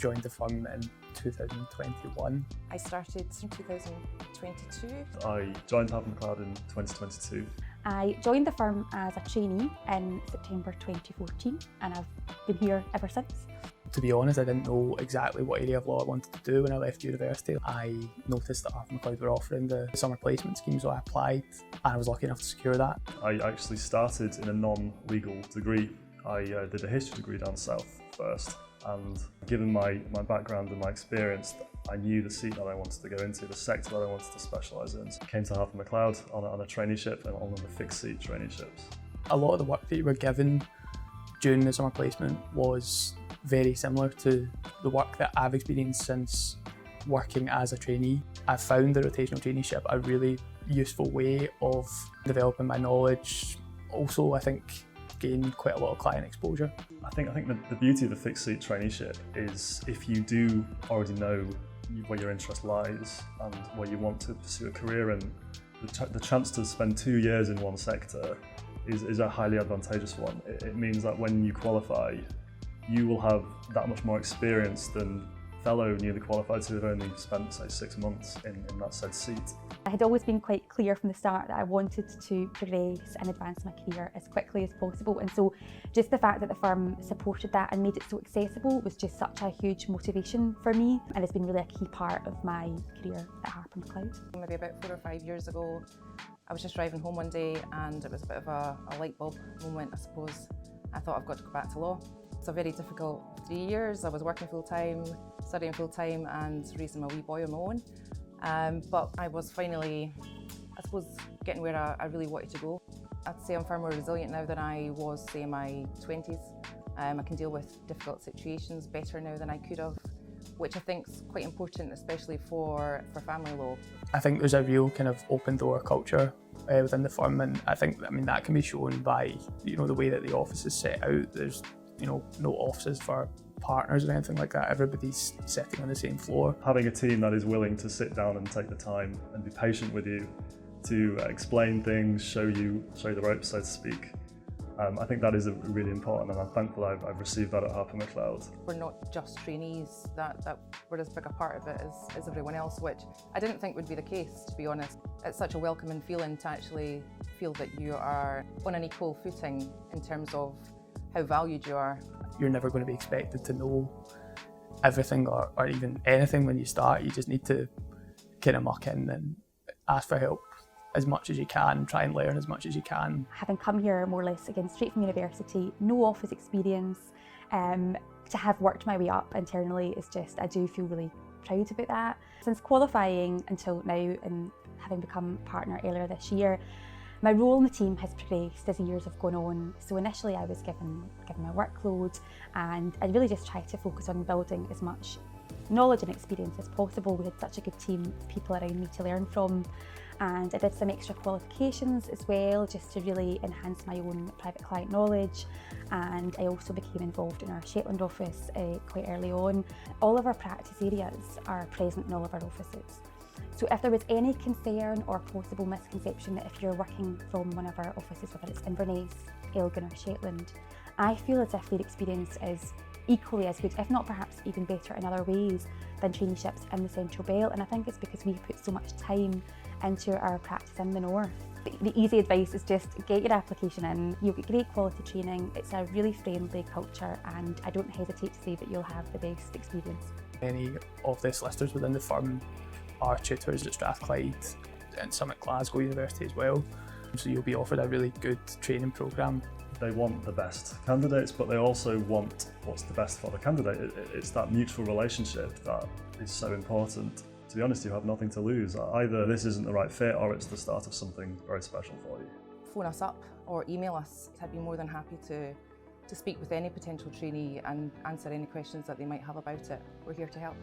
joined the firm in 2021. I started in 2022. I joined Harper McLeod in 2022. I joined the firm as a trainee in September 2014 and I've been here ever since. To be honest, I didn't know exactly what area of law I wanted to do when I left university. I noticed that Harper McLeod were offering the summer placement scheme, so I applied and I was lucky enough to secure that. I actually started in a non-legal degree. I did a history degree down south first, and given my background and my experience, I knew the seat that I wanted to go into, the sector that I wanted to specialise in. So I came to Harper McLeod on a traineeship and on one of the fixed seat traineeships. A lot of the work that you were given during the summer placement was very similar to the work that I've experienced since working as a trainee. I found the rotational traineeship a really useful way of developing my knowledge. Also, I think gained quite a lot of client exposure. I think the beauty of the fixed seat traineeship is if you do already know where your interest lies and where you want to pursue a career in, the chance to spend 2 years in one sector is a highly advantageous one. It means that when you qualify, you will have that much more experience than fellow newly qualified who have only spent, say, 6 months in that said seat. I had always been quite clear from the start that I wanted to progress and advance my career as quickly as possible, and so just the fact that the firm supported that and made it so accessible was just such a huge motivation for me, and it's been really a key part of my career at Harper McLeod. Maybe about 4 or 5 years ago, I was just driving home one day and it was a bit of a light bulb moment, I suppose. I thought I've got to go back to law. It's a very difficult 3 years. I was working full time, studying full time and raising my wee boy on my own. But I was finally, I suppose, getting where I really wanted to go. I'd say I'm far more resilient now than I was, say, in my 20s. I can deal with difficult situations better now than I could have, which I think is quite important, especially for family law. I think there's a real kind of open door culture within the firm, and I mean that can be shown by the way that the office is set out. There's no offices for partners or anything like that. Everybody's sitting on the same floor. Having a team that is willing to sit down and take the time and be patient with you to explain things, show you the ropes, so to speak. I think that is really important, and I'm thankful I've received that at Harper McLeod. We're not just trainees, that we're as big a part of it as everyone else, which I didn't think would be the case, to be honest. It's such a welcoming feeling to actually feel that you are on an equal footing in terms of how valued you are. You're never going to be expected to know everything or even anything when you start. You just need to kind of muck in and ask for help as much as you can, try and learn as much as you can. Having come here more or less again straight from university, no office experience, to have worked my way up internally is just, I do feel really proud about that. Since qualifying until now and having become partner earlier this year, my role in the team has progressed as the years have gone on. So initially I was given my workload, and I really just tried to focus on building as much knowledge and experience as possible. We had such a good team of people around me to learn from, and I did some extra qualifications as well just to really enhance my own private client knowledge, and I also became involved in our Shetland office quite early on. All of our practice areas are present in all of our offices. So if there was any concern or possible misconception that if you're working from one of our offices, whether it's Inverness, Elgin or Shetland, I feel as if their experience is equally as good, if not perhaps even better in other ways than traineeships in the Central Belt, and I think it's because we put so much time into our practice in the north. The easy advice is just get your application in, you'll get great quality training, it's a really friendly culture, and I don't hesitate to say that you'll have the best experience. Many of the solicitors within the firm are tutors at Strathclyde and some at Glasgow University as well, so you'll be offered a really good training programme. They want the best candidates, but they also want what's the best for the candidate. It's that mutual relationship that is so important. To be honest, you have nothing to lose. Either this isn't the right fit or it's the start of something very special for you. Phone us up or email us. I'd be more than happy to speak with any potential trainee and answer any questions that they might have about it. We're here to help.